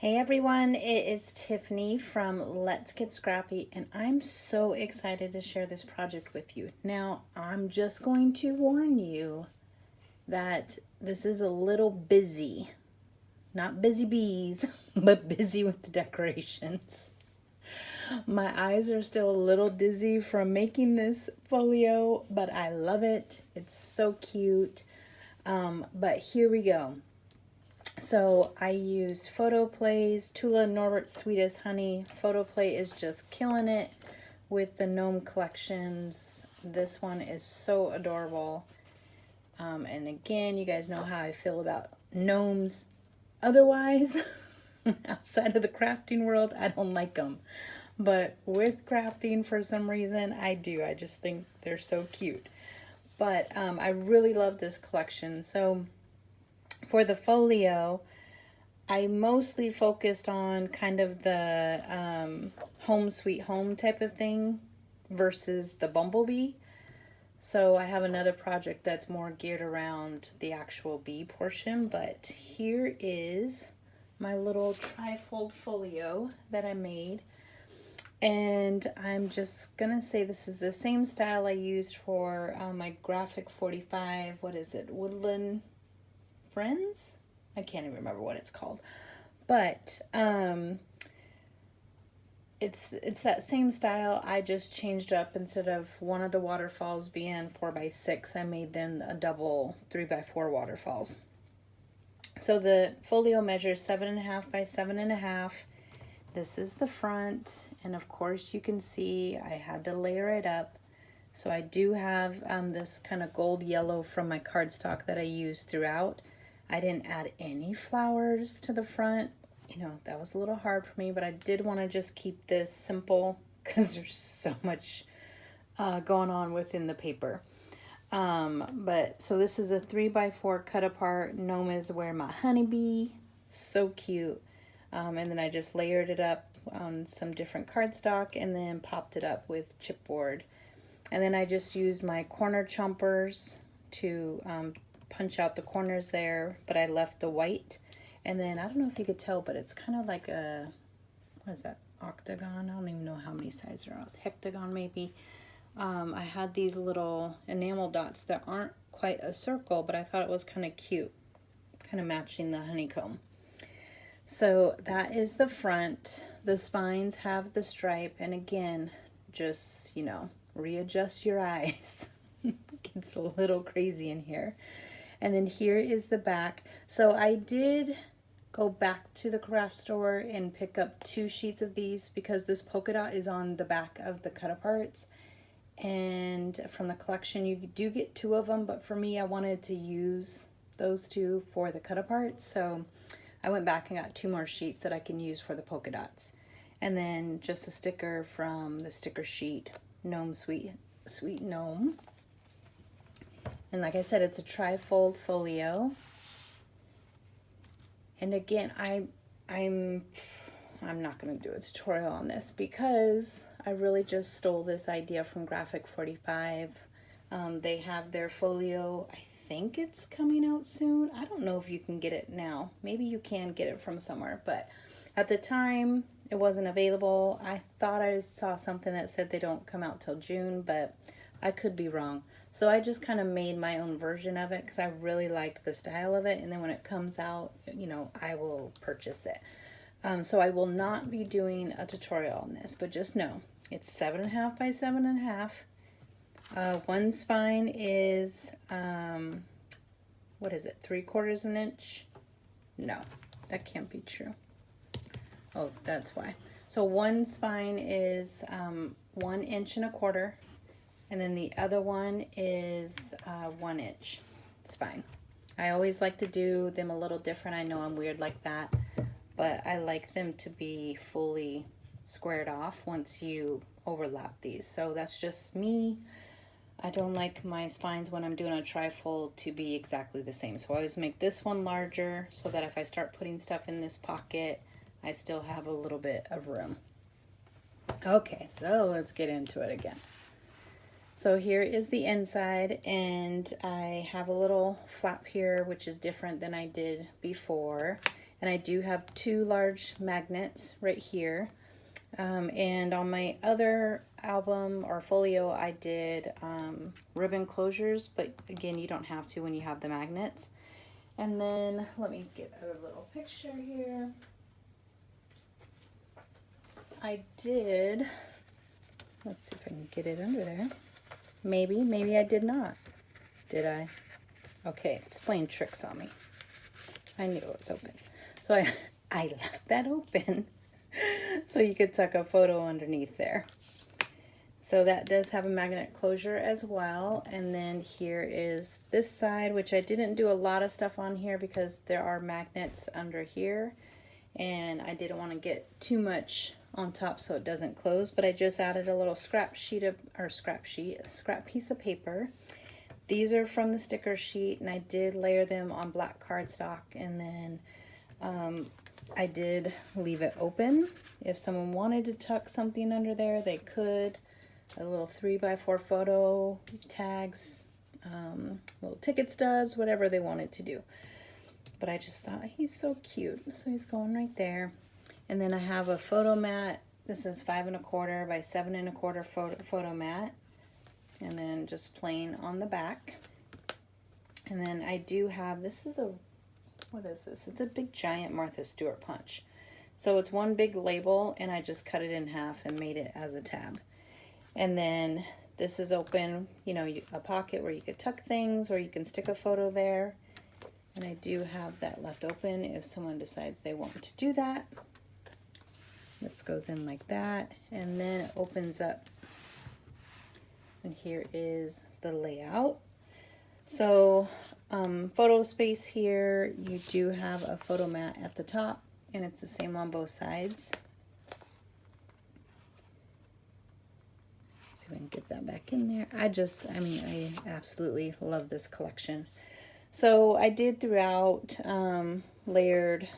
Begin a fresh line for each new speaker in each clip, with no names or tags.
Hey everyone, it is Tiffany from Let's Get Scrappy, and I'm so excited to share this project with you. Now, I'm just going to warn you that this is a little busy. Not busy bees, but busy with the decorations. My eyes are still a little dizzy from making this folio, but I love it. It's so cute. But here we go. So I used PhotoPlays, Tula, Norbert, Sweetest Honey. PhotoPlay is just killing it with the gnome collections. This one is so adorable. And again, you guys know how I feel about gnomes. Otherwise, outside of the crafting world, I don't like them. But with crafting, for some reason, I do. I just think they're so cute. But I really love this collection. So for the folio, I mostly focused on kind of the home sweet home type of thing versus the bumblebee. So I have another project that's more geared around the actual bee portion, but here is my little trifold folio that I made. And I'm just gonna say this is the same style I used for my graphic 45, what is it, Woodland Friends? I can't even remember what it's called, but it's that same style. I just changed up. Instead of one of the waterfalls being 4x6, I made them a double 3x4 waterfalls. So the folio measures 7.5 by 7.5. This is the front, and of course you can see I had to layer it up. So I do have this kind of gold yellow from my cardstock that I used throughout. I didn't add any flowers to the front. You know, that was a little hard for me, but I did want to just keep this simple because there's so much going on within the paper. But so this is a 3x4 cut apart. Gnome is where my honeybee. So cute. And then I just layered it up on some different cardstock and then popped it up with chipboard. And then I just used my corner chompers to punch out the corners there, but I left the white. And then I don't know if you could tell, but it's kind of like a, what is that, octagon? I don't even know how many sides there are. Hectagon maybe. I had these little enamel dots that aren't quite a circle, but I thought it was kind of cute, kind of matching the honeycomb. So that is the front. The spines have the stripe, and again, just, you know, readjust your eyes. It gets a little crazy in here. And then here is the back. So I did go back to the craft store and pick up 2 sheets of these because this polka dot is on the back of the cut aparts. And from the collection, you do get 2 of them, but for me, I wanted to use those 2 for the cut aparts. So I went back and got 2 more sheets that I can use for the polka dots. And then just a sticker from the sticker sheet, Gnome Sweet Gnome. And like I said, it's a trifold folio. And again, I'm not going to do a tutorial on this because I really just stole this idea from Graphic 45. They have their folio. I think it's coming out soon. I don't know if you can get it now. Maybe you can get it from somewhere, but at the time it wasn't available. I thought I saw something that said they don't come out till June, but I could be wrong. So I just kind of made my own version of it because I really liked the style of it. And then when it comes out, you know, I will purchase it. So I will not be doing a tutorial on this, but just know it's 7.5 by 7.5. One spine is, what is it, 3/4 of an inch? No, that can't be true. Oh, that's why. So one spine is 1 1/4 inches. And then the other one is 1 inch spine. I always like to do them a little different. I know I'm weird like that, but I like them to be fully squared off once you overlap these. So that's just me. I don't like my spines when I'm doing a trifold to be exactly the same. So I always make this one larger so that if I start putting stuff in this pocket, I still have a little bit of room. Okay, so let's get into it again. So here is the inside, and I have a little flap here, which is different than I did before. And I do have 2 large magnets right here. And on my other album or folio, I did ribbon closures, but again, you don't have to when you have the magnets. And then let me get a little picture here. I did, let's see if I can get it under there. Maybe I did not. Did I? Okay, it's playing tricks on me. I knew it was open. So I left that open so you could tuck a photo underneath there. So that does have a magnet closure as well. And then here is this side, which I didn't do a lot of stuff on here because there are magnets under here. And I didn't want to get too much on top so it doesn't close, but I just added a little scrap piece of paper. These are from the sticker sheet, and I did layer them on black cardstock, and then I did leave it open. If someone wanted to tuck something under there, they could. A little 3x4 photo tags, little ticket stubs, whatever they wanted to do. But I just thought he's so cute, so he's going right there. And then I have a photo mat. This is 5 1/4 by 7 1/4 photo mat. And then just plain on the back. And then I do have, this is a, what is this? It's a big giant Martha Stewart punch. So it's one big label, and I just cut it in half and made it as a tab. And then this is open, you know, a pocket where you could tuck things, or you can stick a photo there. And I do have that left open if someone decides they want to do that. This goes in like that, and then it opens up. And here is the layout. So photo space here, you do have a photo mat at the top, and it's the same on both sides. See if I can get that back in there. I absolutely love this collection. So I did throughout layered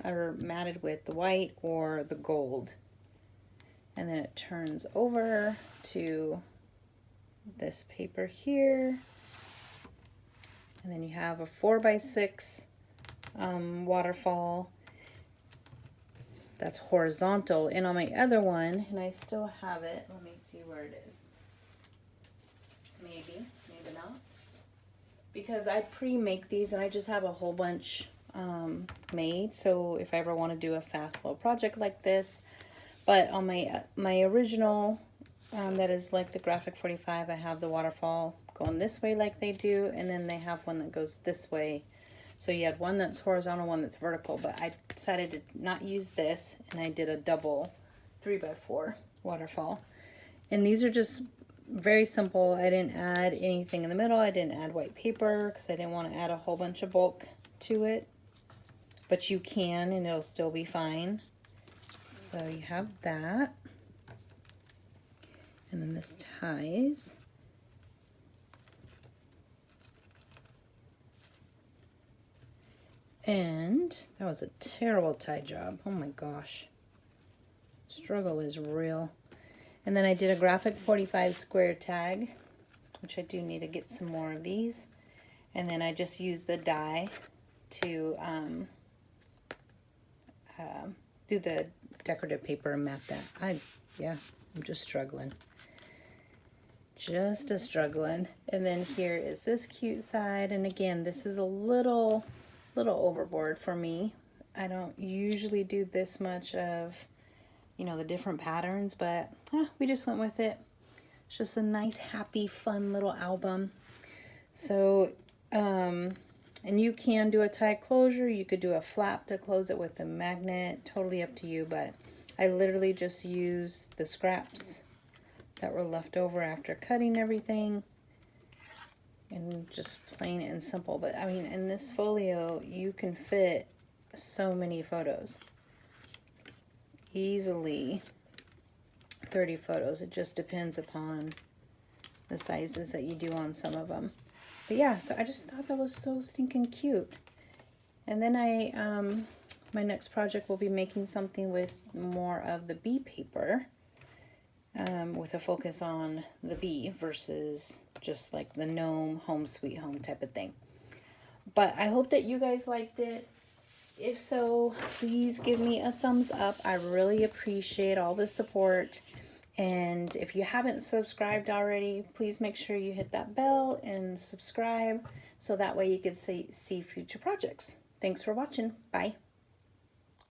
or matted with the white or the gold. And then it turns over to this paper here. And then you have a 4x6 waterfall that's horizontal. And on my other one, and I still have it, let me see where it is. Maybe not. Because I pre-make these and I just have a whole bunch made. So if I ever want to do a fast little project like this. But on my original, that is like the Graphic 45, I have the waterfall going this way like they do, and then they have one that goes this way. So you had one that's horizontal, one that's vertical, but I decided to not use this, and I did a double 3x4 waterfall. And these are just very simple. I didn't add anything in the middle. I didn't add white paper because I didn't want to add a whole bunch of bulk to it. But you can, and it'll still be fine. So you have that. And then this ties. And that was a terrible tie job. Oh my gosh. Struggle is real. And then I did a Graphic 45 square tag, which I do need to get some more of these. And then I just used the die to do the decorative paper and mat that. I'm just struggling. Just a struggling. And then here is this cute side. And again, this is a little overboard for me. I don't usually do this much of, you know, the different patterns, but we just went with it. It's just a nice, happy, fun little album. So, and you can do a tie closure. You could do a flap to close it with a magnet. Totally up to you, but I literally just used the scraps that were left over after cutting everything. And just plain and simple. But I mean, in this folio, you can fit so many photos. Easily 30 photos. It just depends upon the sizes that you do on some of them. But yeah, so I just thought that was so stinking cute. And then my next project will be making something with more of the bee paper, with a focus on the bee versus just like the gnome home sweet home type of thing. But I hope that you guys liked it. If so, please give me a thumbs up. I really appreciate all the support. And if you haven't subscribed already, please make sure you hit that bell and subscribe so that way you can see future projects. Thanks for watching. Bye.